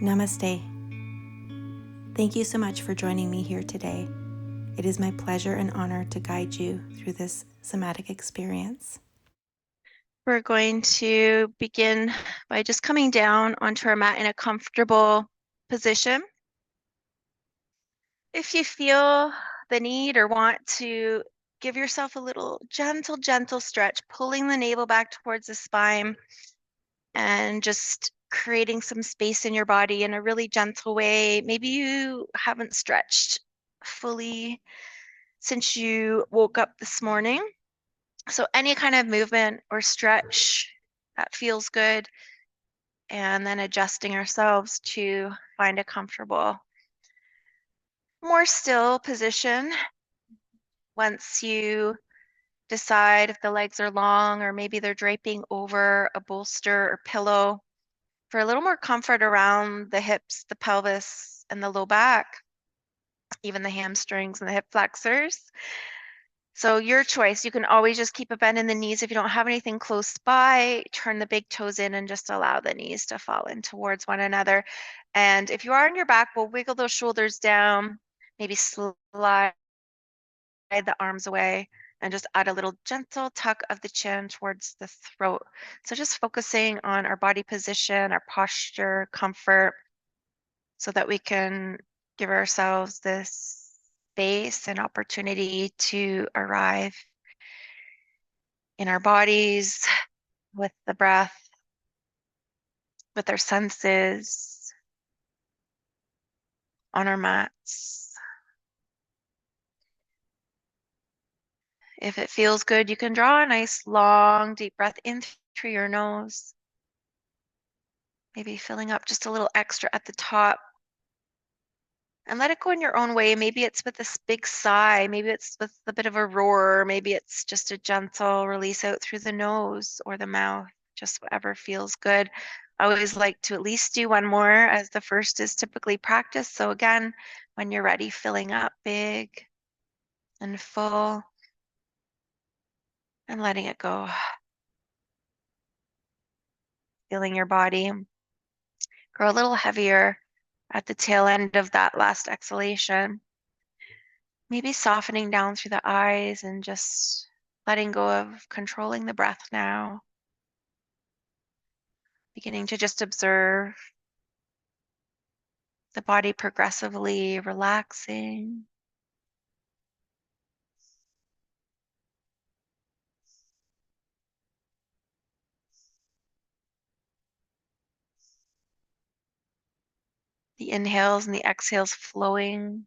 Namaste. Thank you so much for joining me here today. It is my pleasure and honor to guide you through this somatic experience. We're going to begin by just coming down onto our mat in a comfortable position. If you feel the need or want to give yourself a little gentle stretch, pulling the navel back towards the spine and just creating some space in your body in a really gentle way. Maybe you haven't stretched fully since you woke up this morning. So any kind of movement or stretch that feels good, and then adjusting ourselves to find a comfortable, more still position. Once you decide if the legs are long or maybe they're draping over a bolster or pillow, for a little more comfort around the hips, the pelvis, and the low back, even the hamstrings and the hip flexors. So your choice. You can always just keep a bend in the knees. If you don't have anything close by, turn the big toes in and just allow the knees to fall in towards one another. And if you are on your back, we'll wiggle those shoulders down, maybe slide the arms away, and just add a little gentle tuck of the chin towards the throat. So just focusing on our body position, our posture, comfort, so that we can give ourselves this space and opportunity to arrive in our bodies, with the breath, with our senses, on our mats. If it feels good, you can draw a nice long, deep breath in through your nose. Maybe filling up just a little extra at the top. And let it go in your own way. Maybe it's with this big sigh. Maybe it's with a bit of a roar. Maybe it's just a gentle release out through the nose or the mouth, just whatever feels good. I always like to at least do one more, as the first is typically practice. So again, when you're ready, filling up big and full and letting it go. Feeling your body grow a little heavier at the tail end of that last exhalation. Maybe softening down through the eyes and just letting go of controlling the breath now. Beginning to just observe the body progressively relaxing. The inhales and the exhales flowing.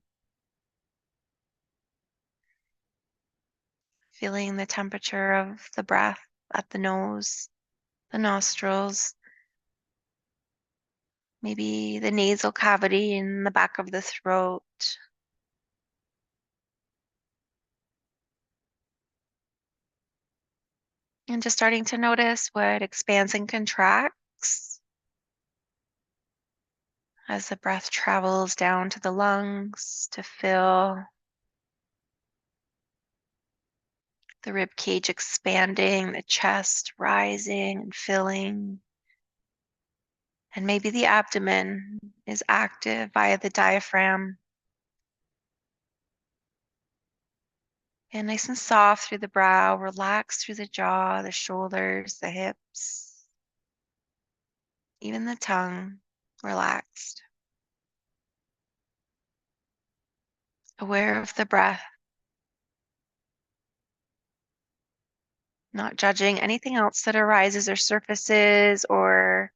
Feeling the temperature of the breath at the nose, the nostrils, maybe the nasal cavity in the back of the throat. And just starting to notice what expands and contracts as the breath travels down to the lungs to fill the rib cage, expanding, the chest rising and filling. And maybe the abdomen is active via the diaphragm. And nice and soft through the brow, relax through the jaw, the shoulders, the hips, even the tongue, relaxed. Aware of the breath, not judging anything else that arises or surfaces or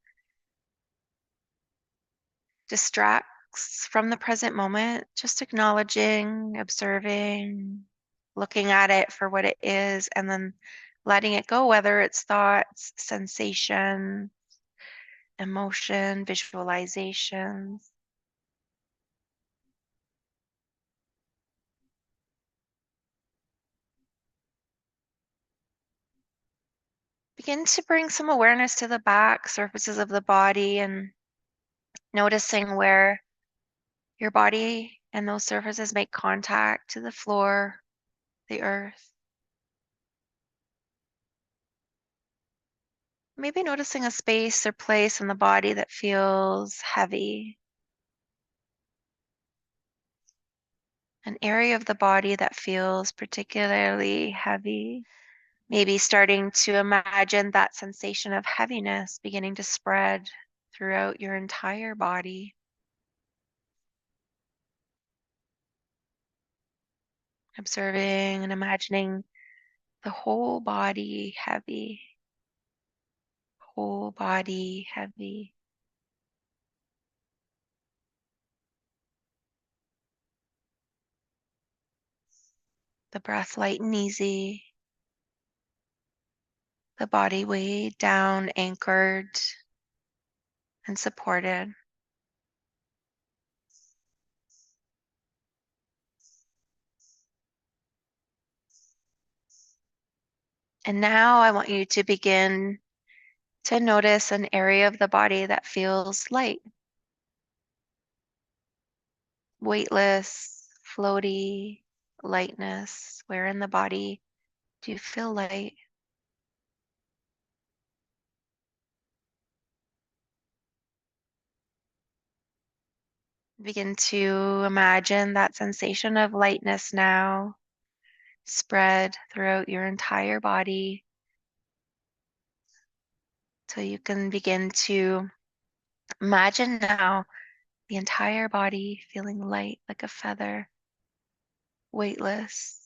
distracts from the present moment, just acknowledging, observing, looking at it for what it is, and then letting it go, whether it's thoughts, sensation, emotion, visualizations. Begin to bring some awareness to the back surfaces of the body and noticing where your body and those surfaces make contact to the floor, the earth. maybe noticing a space or place in the body that feels heavy, an area of the body that feels particularly heavy. Maybe starting to imagine that sensation of heaviness beginning to spread throughout your entire body. Observing and imagining the whole body heavy, whole body heavy. The breath light and easy, the body weighed down, anchored, and supported. And now I want you to begin to notice an area of the body that feels light, weightless, floaty, lightness. Where in the body do you feel light? Begin to imagine that sensation of lightness now spread throughout your entire body so you can begin to imagine now the entire body feeling light like a feather, weightless.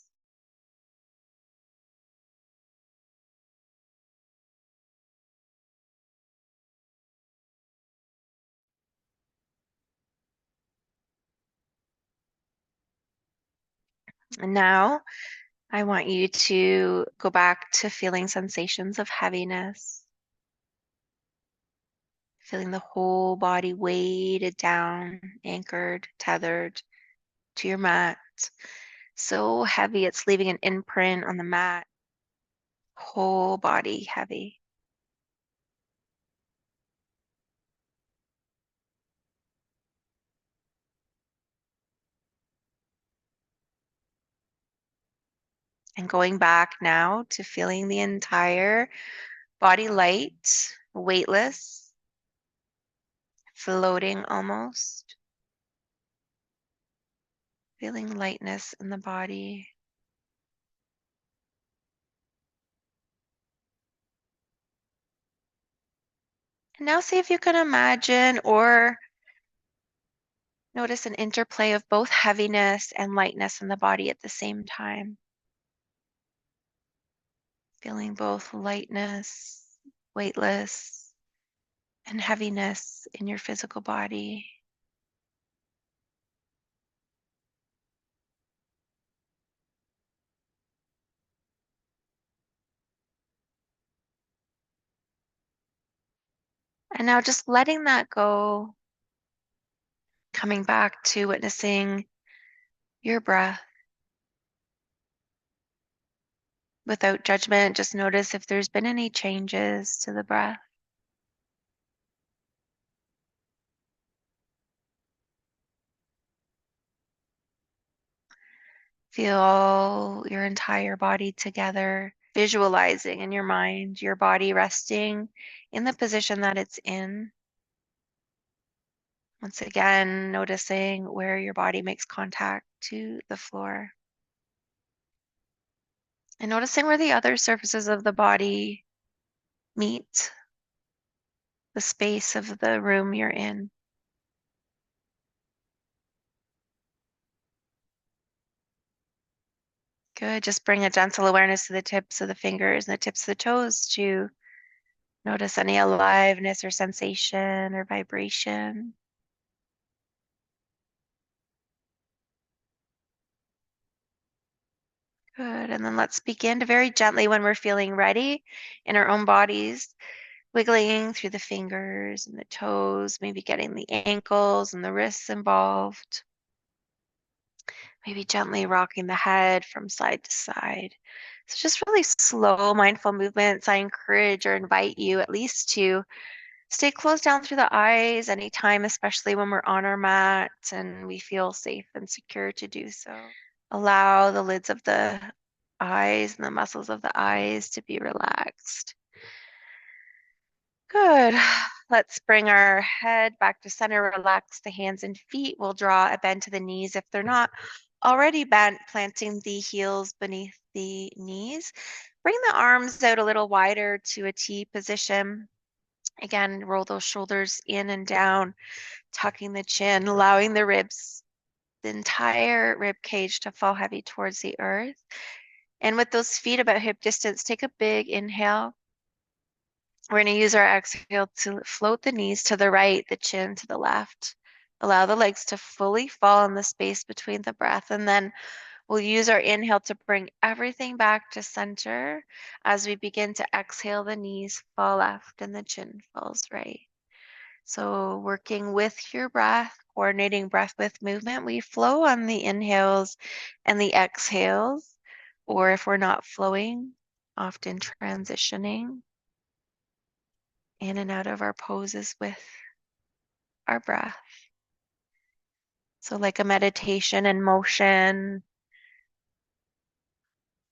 And now I want you to go back to feeling sensations of heaviness, feeling the whole body weighted down, anchored, tethered to your mat. So heavy it's leaving an imprint on the mat, whole body heavy. And going back now to feeling the entire body light, weightless, floating almost, feeling lightness in the body. And now see if you can imagine or notice an interplay of both heaviness and lightness in the body at the same time. Feeling both lightness, weightless, and heaviness in your physical body. And now just letting that go, coming back to witnessing your breath without judgment. Just notice if there's been any changes to the breath. Feel your entire body together, visualizing in your mind your body resting in the position that it's in. Once again, noticing where your body makes contact to the floor. And noticing where the other surfaces of the body meet the space of the room you're in. Good. Just bring a gentle awareness to the tips of the fingers and the tips of the toes to notice any aliveness or sensation or vibration. Good. And then let's begin to very gently, when we're feeling ready in our own bodies, wiggling through the fingers and the toes, maybe getting the ankles and the wrists involved. Maybe gently rocking the head from side to side. So just really slow, mindful movements. I encourage or invite you at least to stay closed down through the eyes anytime, especially when we're on our mat and we feel safe and secure to do so. Allow the lids of the eyes and the muscles of the eyes to be relaxed. Good. Let's bring our head back to center, relax the hands and feet. We'll draw a bend to the knees if they're not already bent, planting the heels beneath the knees. Bring the arms out a little wider to a T position. Again, roll those shoulders in and down, tucking the chin, allowing the ribs, the entire rib cage to fall heavy towards the earth. And with those feet about hip distance, take a big inhale. We're going to use our exhale to float the knees to the right, the chin to the left. Allow the legs to fully fall in the space between the breath. And then we'll use our inhale to bring everything back to center. As we begin to exhale, the knees fall left and the chin falls right. So working with your breath, coordinating breath with movement, we flow on the inhales and the exhales, or if we're not flowing, often transitioning in and out of our poses with our breath. So like a meditation in motion,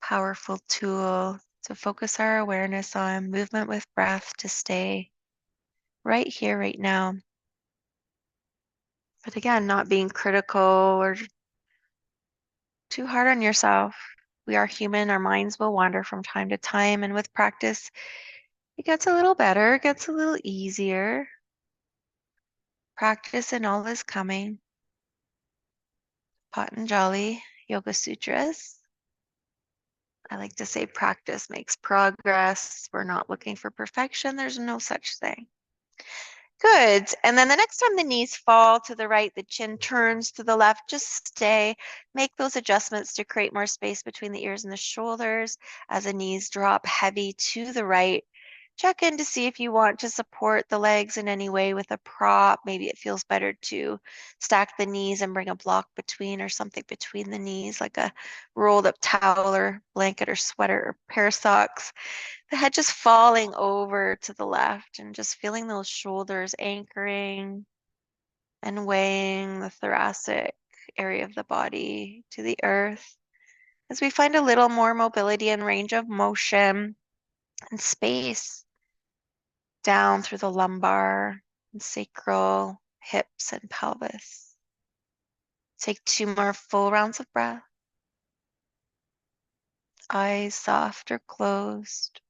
powerful tool to focus our awareness on movement with breath to stay right here, right now. But again, not being critical or too hard on yourself. We are human, our minds will wander from time to time, and with practice, it gets a little better, it gets a little easier. Practice and all is coming. Patanjali Yoga Sutras. I like to say practice makes progress. We're not looking for perfection. There's no such thing. Good. And then the next time the knees fall to the right, the chin turns to the left, just stay. Make those adjustments to create more space between the ears and the shoulders as the knees drop heavy to the right. Check in to see if you want to support the legs in any way with a prop. Maybe it feels better to stack the knees and bring a block between or something between the knees, like a rolled up towel or blanket or sweater or pair of socks. The head just falling over to the left and just feeling those shoulders anchoring and weighing the thoracic area of the body to the earth as we find a little more mobility and range of motion and space down through the lumbar and sacral, hips, and pelvis. Take 2 more full rounds of breath. Eyes soft or closed.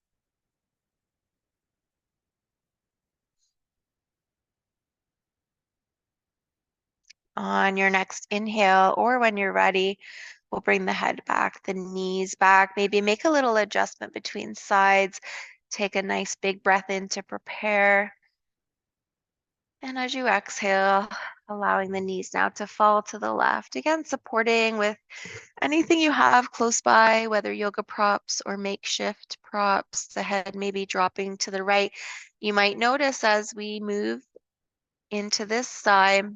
On your next inhale, or when you're ready, we'll bring the head back, the knees back, maybe make a little adjustment between sides. Take a nice big breath in to prepare. And as you exhale, allowing the knees now to fall to the left. Again, supporting with anything you have close by, whether yoga props or makeshift props. The head maybe dropping to the right. You might notice as we move into this side,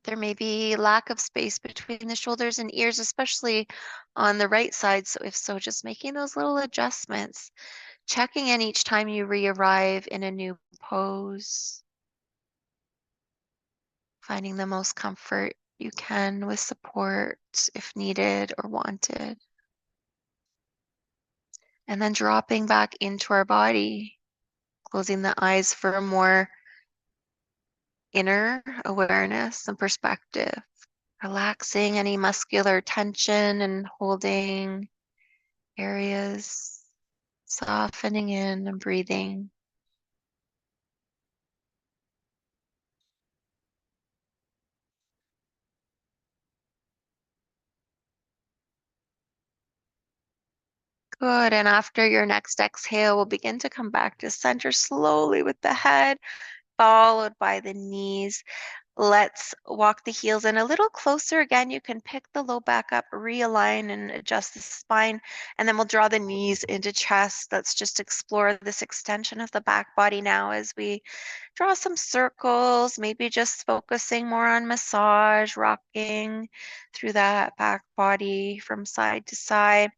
there may be lack of space between the shoulders and ears, especially on the right side. So if so, just making those little adjustments, checking in each time you re-arrive in a new pose, finding the most comfort you can with support if needed or wanted. And then dropping back into our body, closing the eyes for a more inner awareness and perspective. Relaxing any muscular tension and holding areas, softening in and breathing. Good. And after your next exhale, we'll begin to come back to center slowly with the head, followed by the knees. Let's walk the heels in a little closer. Again, you can pick the low back up, realign and adjust the spine, and then we'll draw the knees into chest. Let's just explore this extension of the back body now as we draw some circles, maybe just focusing more on massage, rocking through that back body from side to side.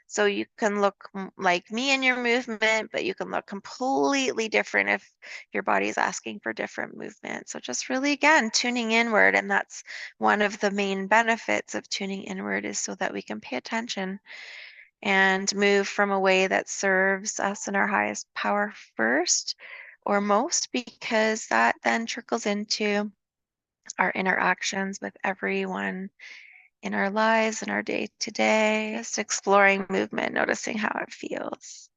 So you can look like me in your movement, but you can look completely different if your body is asking for different movement. So just really, again, tuning inward. And that's one of the main benefits of tuning inward is so that we can pay attention and move from a way that serves us in our highest power first. or most, because that then trickles into our interactions with everyone in our lives, in our day to day. Just exploring movement, noticing how it feels.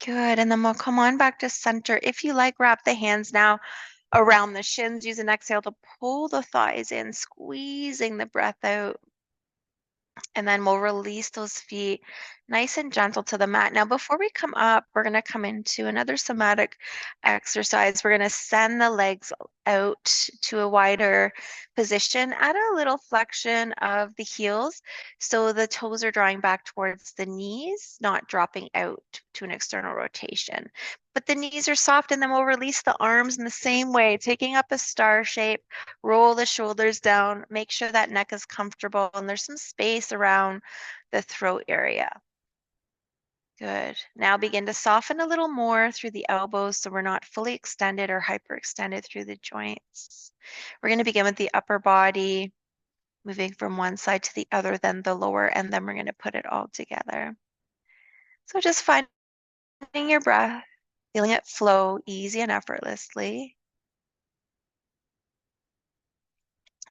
Good. And then we'll come on back to center. If you like, wrap the hands now around the shins. Use an exhale to pull the thighs in, squeezing the breath out. And then we'll release those feet nice and gentle to the mat. Now, before we come up, we're going to come into another somatic exercise. We're going to send the legs out to a wider position. Add a little flexion of the heels so the toes are drawing back towards the knees, not dropping out to an external rotation. But the knees are soft, and then we'll release the arms in the same way, taking up a star shape. Roll the shoulders down, make sure that neck is comfortable and there's some space around the throat area. Good. Now begin to soften a little more through the elbows so we're not fully extended or hyperextended through the joints. We're going to begin with the upper body, moving from one side to the other, then the lower, and then we're going to put it all together. So just finding your breath, feeling it flow easy and effortlessly.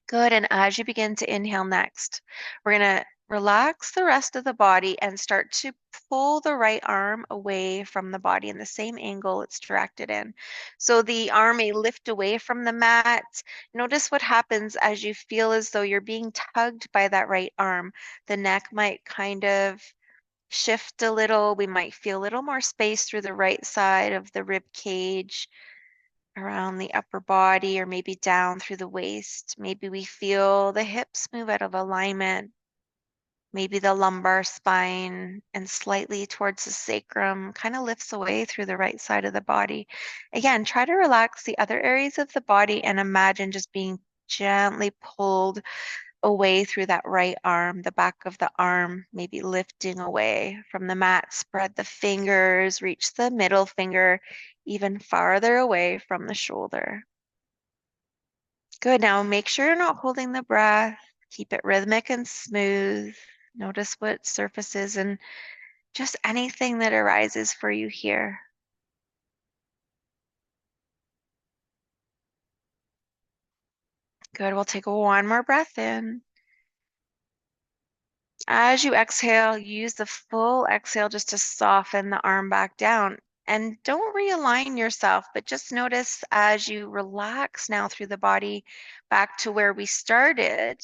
Good. And as you begin to inhale next, we're going to relax the rest of the body and start to pull the right arm away from the body in the same angle it's directed in. So the arm may lift away from the mat. Notice what happens as you feel as though you're being tugged by that right arm. The neck might kind of shift a little. We might feel a little more space through the right side of the rib cage, around the upper body, or maybe down through the waist. Maybe we feel the hips move out of alignment, maybe the lumbar spine and slightly towards the sacrum kind of lifts away through the right side of the body. Again, try to relax the other areas of the body and imagine just being gently pulled away through that right arm, the back of the arm, maybe lifting away from the mat. Spread the fingers, reach the middle finger even farther away from the shoulder. Good. Now make sure you're not holding the breath. Keep it rhythmic and smooth. Notice what surfaces and just anything that arises for you here. Good. We'll take one more breath in. As you exhale, use the full exhale just to soften the arm back down. And don't realign yourself, but just notice as you relax now through the body back to where we started,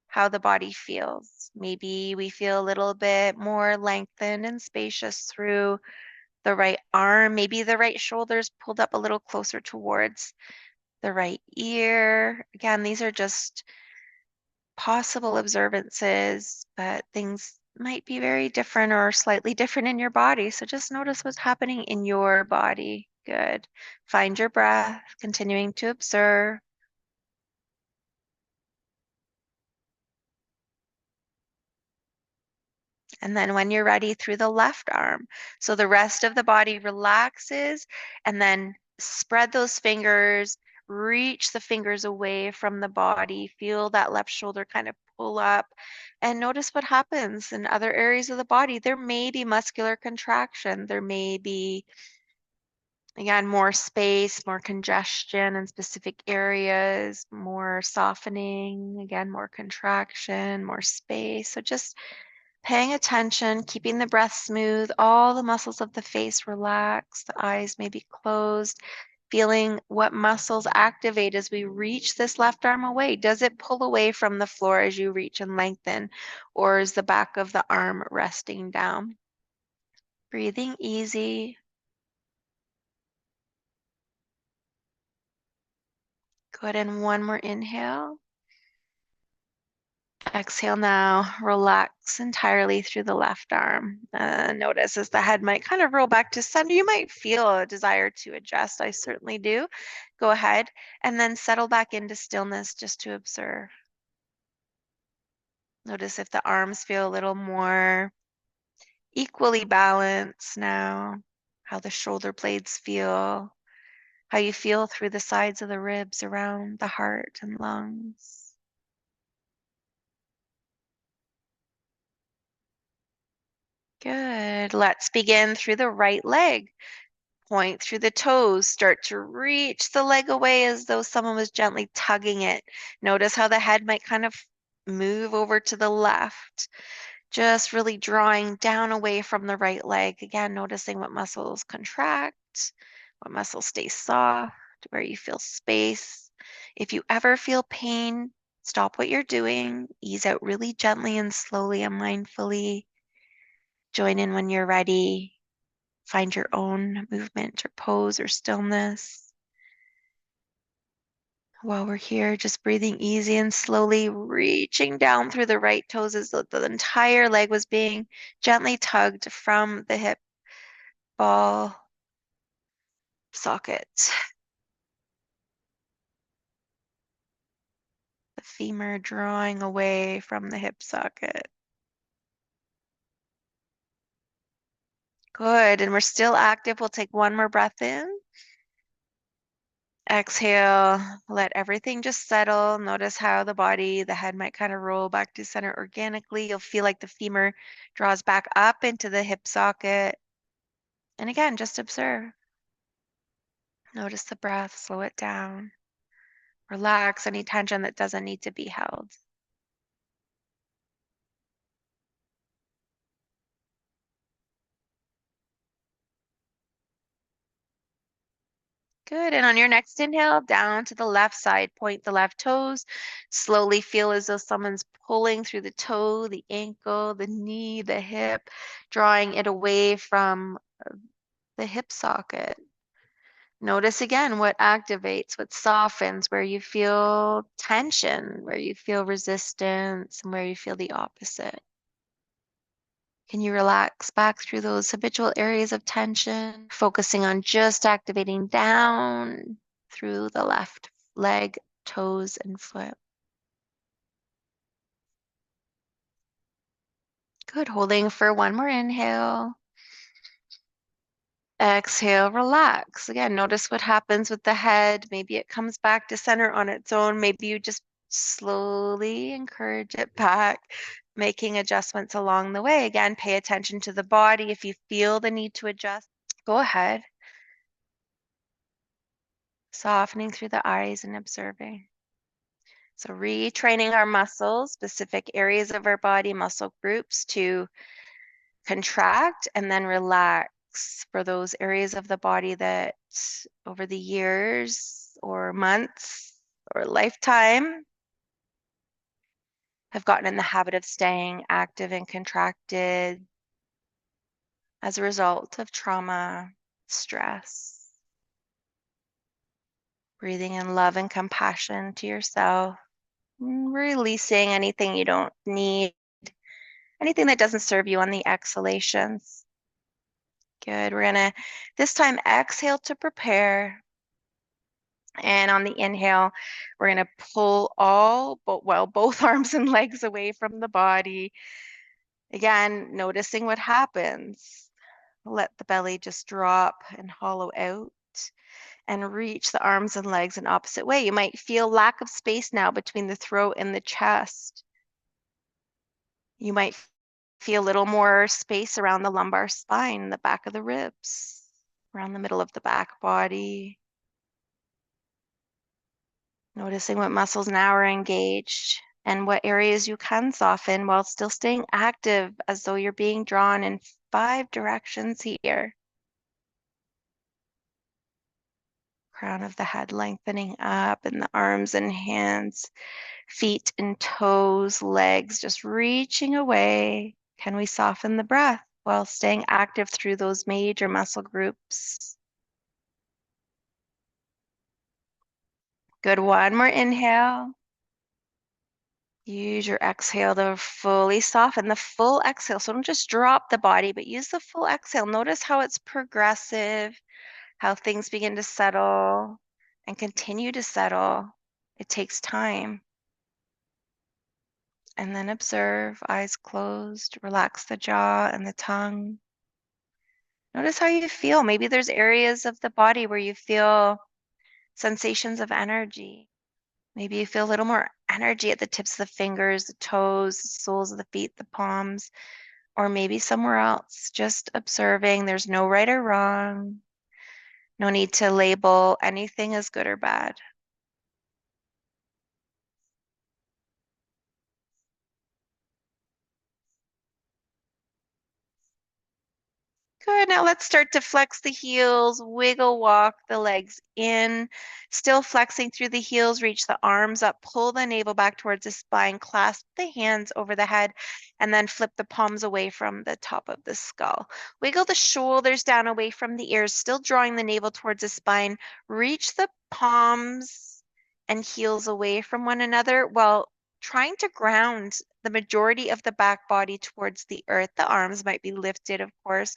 how the body feels. Maybe we feel a little bit more lengthened and spacious through the right arm. Maybe the right shoulder's pulled up a little closer towards the right ear. Again, these are just possible observances, but things might be very different or slightly different in your body. So just notice what's happening in your body. Good. Find your breath, continuing to observe. And then when you're ready, through the left arm. So the rest of the body relaxes, and then spread those fingers, reach the fingers away from the body. Feel that left shoulder kind of pull up, and notice what happens in other areas of the body. There may be muscular contraction. There may be, again, more space, more congestion in specific areas, more softening, again, more contraction, more space. So just paying attention, keeping the breath smooth, all the muscles of the face relax, the eyes may be closed, feeling what muscles activate as we reach this left arm away. Does it pull away from the floor as you reach and lengthen, or is the back of the arm resting down? Breathing easy. Good, and one more inhale. Exhale now, relax entirely through the left arm. Notice as the head might kind of roll back to center, you might feel a desire to adjust. I certainly do. Go ahead and then settle back into stillness just to observe. Notice if the arms feel a little more equally balanced now, how the shoulder blades feel, how you feel through the sides of the ribs around the heart and lungs. Good. Let's begin through the right leg. Point through the toes. Start to reach the leg away as though someone was gently tugging it. Notice how the head might kind of move over to the left. Just really drawing down away from the right leg. Again, noticing what muscles contract, what muscles stay soft, where you feel space. If you ever feel pain, stop what you're doing. Ease out really gently and slowly and mindfully. Join in when you're ready. Find your own movement or pose or stillness. While we're here, just breathing easy and slowly reaching down through the right toes as though the entire leg was being gently tugged from the hip ball socket. The femur drawing away from the hip socket. Good, and we're still active. We'll take one more breath in. Exhale, let everything just settle. Notice how the body, the head might kind of roll back to center organically. You'll feel like the femur draws back up into the hip socket. And again, just observe. Notice the breath, slow it down. Relax any tension that doesn't need to be held. Good. And on your next inhale, down to the left side, point the left toes. Slowly feel as though someone's pulling through the toe, the ankle, the knee, the hip, drawing it away from the hip socket. Notice again what activates, what softens, where you feel tension, where you feel resistance, and where you feel the opposite. Can you relax back through those habitual areas of tension, focusing on just activating down through the left leg, toes, and foot? Good. Holding for one more inhale. Exhale, relax. Again, notice what happens with the head. Maybe it comes back to center on its own. Maybe you just slowly encourage it back, making adjustments along the way. Again, pay attention to the body. If you feel the need to adjust, go ahead. Softening through the eyes and observing. So retraining our muscles, specific areas of our body, muscle groups to contract and then relax for those areas of the body that over the years or months or lifetime have gotten in the habit of staying active and contracted as a result of trauma, stress. Breathing in love and compassion to yourself, releasing anything you don't need, anything that doesn't serve you on the exhalations. Good. We're gonna this time exhale to prepare. And on the inhale, we're gonna pull both arms and legs away from the body. Again, noticing what happens. Let the belly just drop and hollow out and reach the arms and legs in opposite way. You might feel lack of space now between the throat and the chest. You might feel a little more space around the lumbar spine, the back of the ribs, around the middle of the back body. Noticing what muscles now are engaged and what areas you can soften while still staying active as though you're being drawn in 5 directions here. Crown of the head lengthening up and the arms and hands, feet and toes, legs just reaching away. Can we soften the breath while staying active through those major muscle groups? Good. One more inhale. Use your exhale to fully soften the full exhale. So don't just drop the body, but use the full exhale. Notice how it's progressive, how things begin to settle and continue to settle. It takes time. And then observe, eyes closed, relax the jaw and the tongue. Notice how you feel. Maybe there's areas of the body where you feel sensations of energy. Maybe you feel a little more energy at the tips of the fingers, the toes, the soles of the feet, the palms, or maybe somewhere else, just observing. There's no right or wrong. No need to label anything as good or bad. Good. Now let's start to flex the heels, wiggle walk the legs in, still flexing through the heels, reach the arms up, pull the navel back towards the spine, clasp the hands over the head, and then flip the palms away from the top of the skull. Wiggle the shoulders down away from the ears, still drawing the navel towards the spine. Reach the palms and heels away from one another while trying to ground the majority of the back body towards the earth. The arms might be lifted, of course,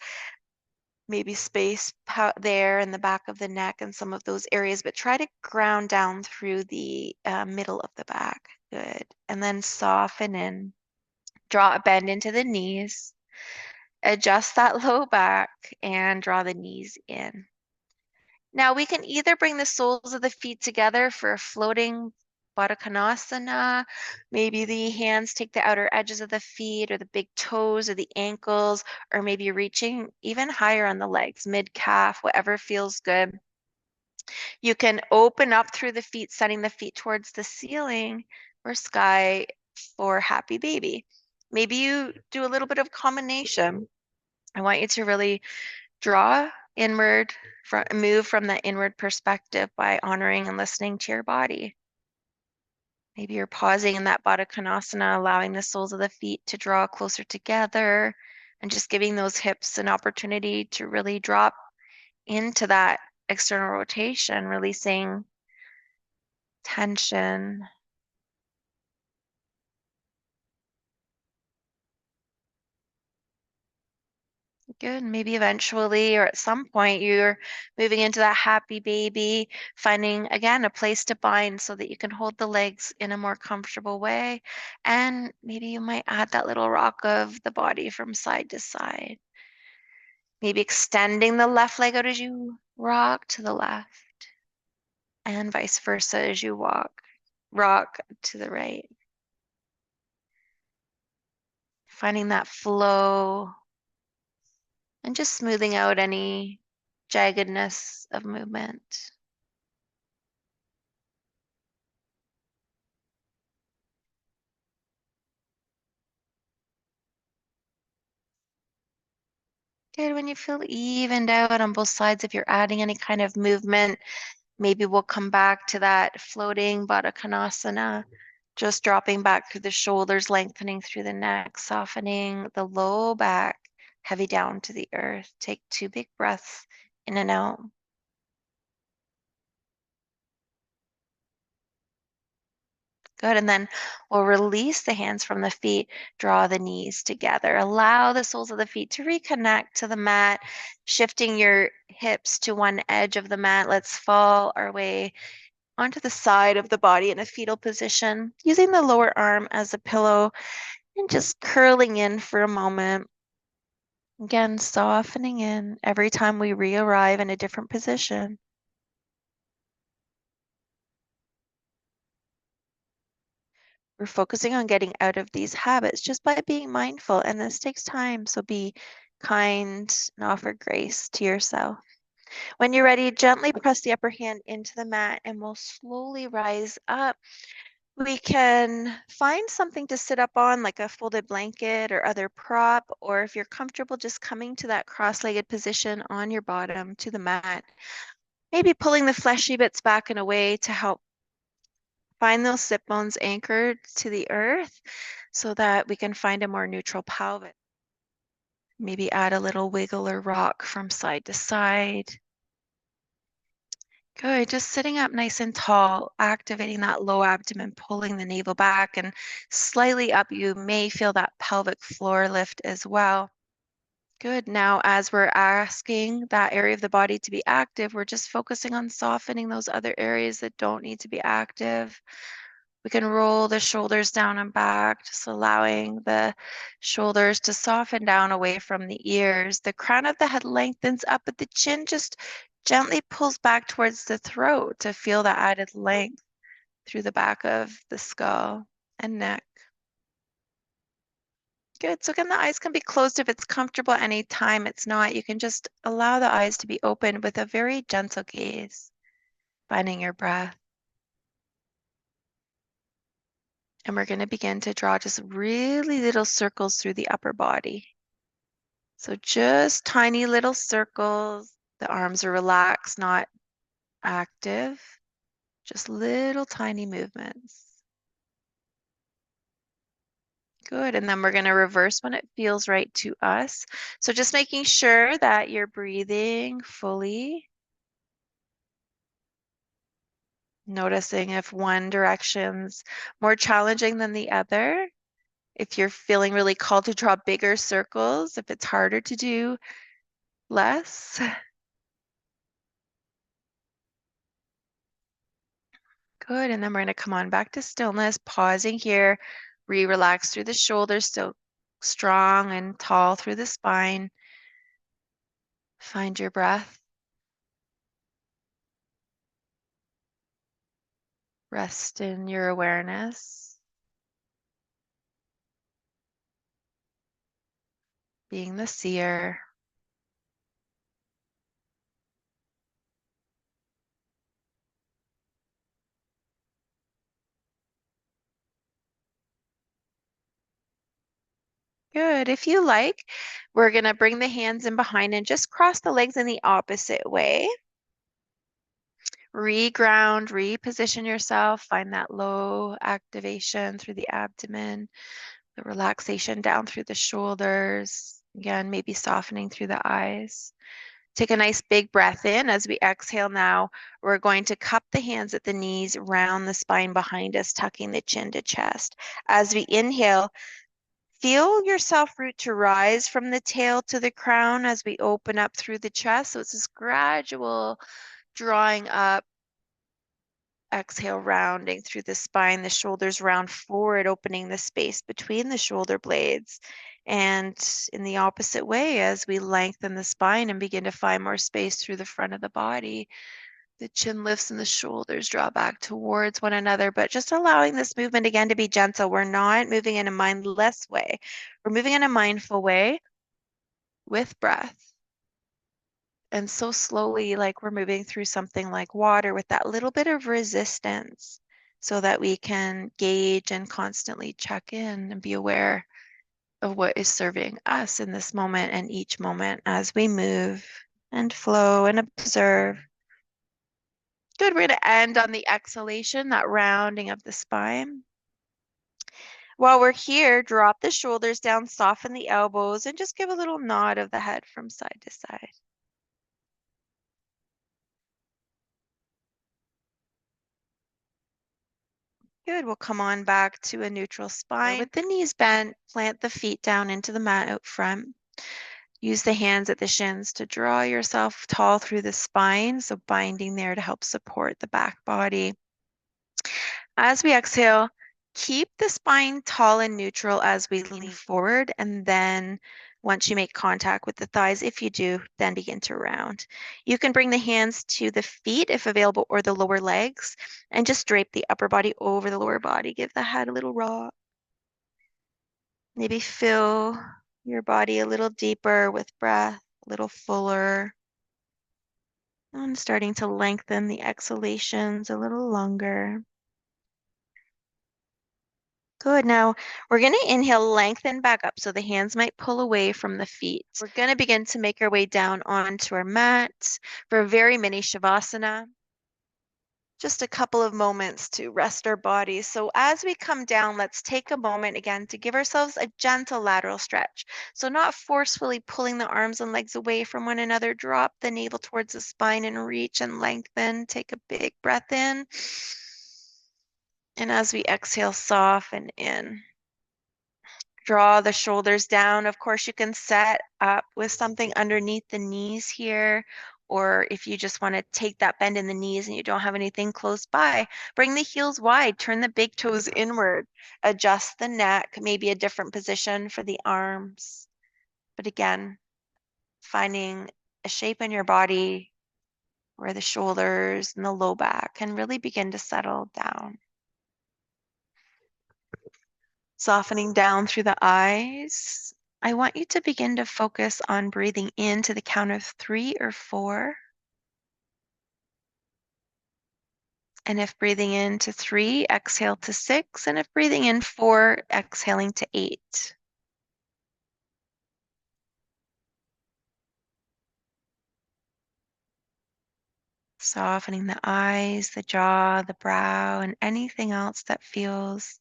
maybe space there in the back of the neck and some of those areas, but try to ground down through the middle of the back. Good. And then soften in. Draw a bend into the knees. Adjust that low back and draw the knees in. Now we can either bring the soles of the feet together for a floating Baddha Konasana. Maybe the hands take the outer edges of the feet or the big toes or the ankles, or maybe reaching even higher on the legs, mid-calf, whatever feels good. You can open up through the feet, sending the feet towards the ceiling or sky for happy baby. Maybe you do a little bit of combination. I want you to really draw inward, move from the inward perspective by honoring and listening to your body. Maybe you're pausing in that Baddha Konasana, allowing the soles of the feet to draw closer together and just giving those hips an opportunity to really drop into that external rotation, releasing tension. Good. Maybe eventually or at some point you're moving into that happy baby, finding again a place to bind so that you can hold the legs in a more comfortable way. And maybe you might add that little rock of the body from side to side. Maybe extending the left leg out as you rock to the left and vice versa as you rock to the right. Finding that flow and just smoothing out any jaggedness of movement. Good. When you feel evened out on both sides, if you're adding any kind of movement, maybe we'll come back to that floating Baddha Konasana, just dropping back through the shoulders, lengthening through the neck, softening the low back, heavy down to the earth. Take 2 big breaths in and out. Good. And then we'll release the hands from the feet, draw the knees together. Allow the soles of the feet to reconnect to the mat, shifting your hips to one edge of the mat. Let's fall our way onto the side of the body in a fetal position, using the lower arm as a pillow and just curling in for a moment. Again, softening in every time we re-arrive in a different position. We're focusing on getting out of these habits just by being mindful, and this takes time, so be kind and offer grace to yourself. When you're ready, gently press the upper hand into the mat and we'll slowly rise up. We can find something to sit up on, like a folded blanket or other prop, or if you're comfortable just coming to that cross-legged position on your bottom to the mat, maybe pulling the fleshy bits back and away to help find those sit bones anchored to the earth so that we can find a more neutral pelvis. Maybe add a little wiggle or rock from side to side. Good. Just sitting up nice and tall, activating that low abdomen, pulling the navel back and slightly up. You may feel that pelvic floor lift as well. Good. Now, as we're asking that area of the body to be active, we're just focusing on softening those other areas that don't need to be active. We can roll the shoulders down and back, just allowing the shoulders to soften down away from the ears. The crown of the head lengthens up, but the chin just gently pulls back towards the throat to feel that added length through the back of the skull and neck. Good. So again, the eyes can be closed if it's comfortable anytime it's not. You can just allow the eyes to be open with a very gentle gaze, finding your breath. And we're going to begin to draw just really little circles through the upper body. So just tiny little circles. The arms are relaxed, not active. Just little tiny movements. Good. And then we're going to reverse when it feels right to us. So just making sure that you're breathing fully. Noticing if one direction's more challenging than the other. If you're feeling really called to draw bigger circles, if it's harder to do less. Good. And then we're going to come on back to stillness, pausing here. Relax through the shoulders, still strong and tall through the spine. Find your breath. Rest in your awareness. Being the seer. Good. If you like, we're going to bring the hands in behind and just cross the legs in the opposite way. Reground, reposition yourself. Find that low activation through the abdomen, the relaxation down through the shoulders. Again, maybe softening through the eyes. Take a nice big breath in. As we exhale now, we're going to cup the hands at the knees, round the spine behind us, tucking the chin to chest. As we inhale, feel yourself root to rise from the tail to the crown as we open up through the chest. So it's this gradual drawing up. Exhale, rounding through the spine, the shoulders round forward, opening the space between the shoulder blades. And in the opposite way, as we lengthen the spine and begin to find more space through the front of the body, the chin lifts and the shoulders draw back towards one another, but just allowing this movement again to be gentle. We're not moving in a mindless way. We're moving in a mindful way with breath. And so slowly, like we're moving through something like water with that little bit of resistance so that we can gauge and constantly check in and be aware of what is serving us in this moment and each moment as we move and flow and observe. Good. We're going to end on the exhalation, that rounding of the spine. While we're here, drop the shoulders down, soften the elbows, and just give a little nod of the head from side to side. Good. We'll come on back to a neutral spine. With the knees bent, plant the feet down into the mat out front. Use the hands at the shins to draw yourself tall through the spine, so binding there to help support the back body. As we exhale, keep the spine tall and neutral as we lean forward, and then once you make contact with the thighs, if you do, then begin to round. You can bring the hands to the feet if available or the lower legs and just drape the upper body over the lower body. Give the head a little rock. Maybe fill your body a little deeper with breath, a little fuller. And starting to lengthen the exhalations a little longer. Good. Now we're going to inhale, lengthen back up so the hands might pull away from the feet. We're going to begin to make our way down onto our mat for a very mini Shavasana. Just a couple of moments to rest our bodies. So as we come down, let's take a moment again to give ourselves a gentle lateral stretch. So not forcefully pulling the arms and legs away from one another. Drop the navel towards the spine and reach and lengthen. Take a big breath in. And as we exhale, soften in. Draw the shoulders down. Of course, you can set up with something underneath the knees here, or if you just want to take that bend in the knees and you don't have anything close by, bring the heels wide, turn the big toes inward, adjust the neck, maybe a different position for the arms. But again, finding a shape in your body where the shoulders and the low back can really begin to settle down. Softening down through the eyes, I want you to begin to focus on breathing in to the count of 3 or 4. And if breathing in to 3, exhale to 6. And if breathing in 4, exhaling to 8. Softening the eyes, the jaw, the brow, and anything else that feels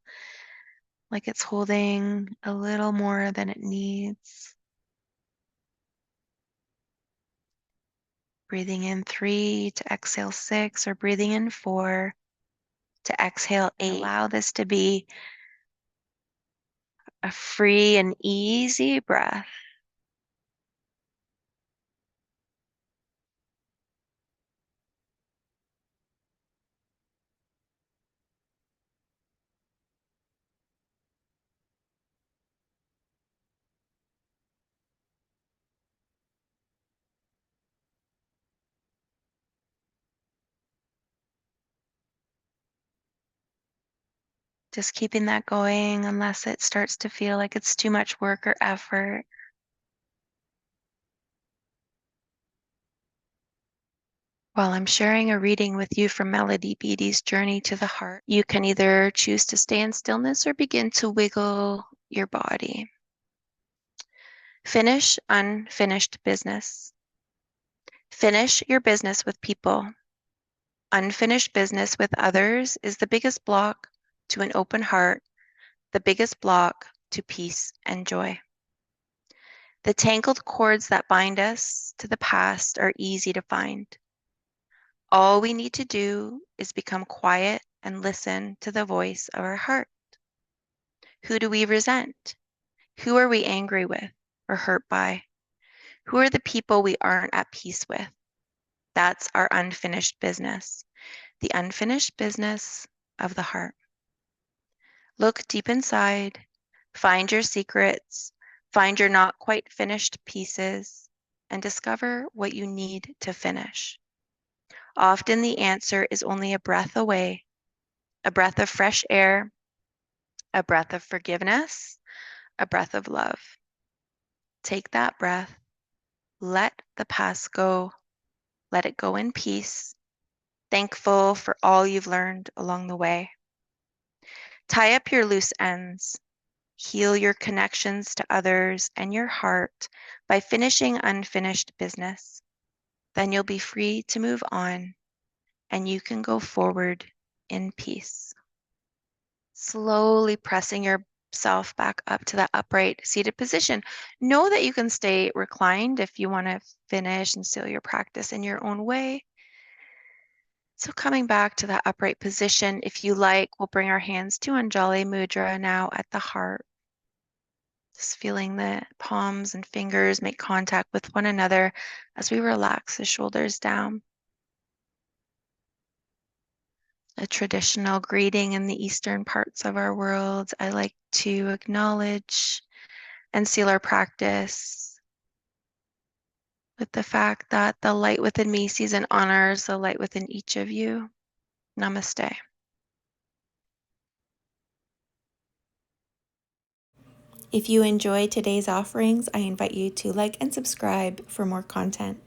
like it's holding a little more than it needs. Breathing in 3 to exhale 6, or breathing in 4 to exhale 8. Allow this to be a free and easy breath. Just keeping that going unless it starts to feel like it's too much work or effort. While I'm sharing a reading with you from Melody Beattie's Journey to the Heart, you can either choose to stay in stillness or begin to wiggle your body. Finish unfinished business. Finish your business with people. Unfinished business with others is the biggest block to an open heart, the biggest block to peace and joy. The tangled cords that bind us to the past are easy to find. All we need to do is become quiet and listen to the voice of our heart. Who do we resent? Who are we angry with or hurt by? Who are the people we aren't at peace with? That's our unfinished business, the unfinished business of the heart. Look deep inside, find your secrets, find your not quite finished pieces, and discover what you need to finish. Often the answer is only a breath away, a breath of fresh air, a breath of forgiveness, a breath of love. Take that breath, let the past go, let it go in peace, thankful for all you've learned along the way. Tie up your loose ends. Heal your connections to others and your heart by finishing unfinished business. Then you'll be free to move on and you can go forward in peace. Slowly pressing yourself back up to that upright seated position. Know that you can stay reclined if you want to finish and seal your practice in your own way. So coming back to that upright position, if you like, we'll bring our hands to Anjali Mudra now at the heart. Just feeling the palms and fingers make contact with one another as we relax the shoulders down. A traditional greeting in the eastern parts of our world, I like to acknowledge and seal our practice with the fact that the light within me sees and honors the light within each of you. Namaste. If you enjoyed today's offerings, I invite you to like and subscribe for more content.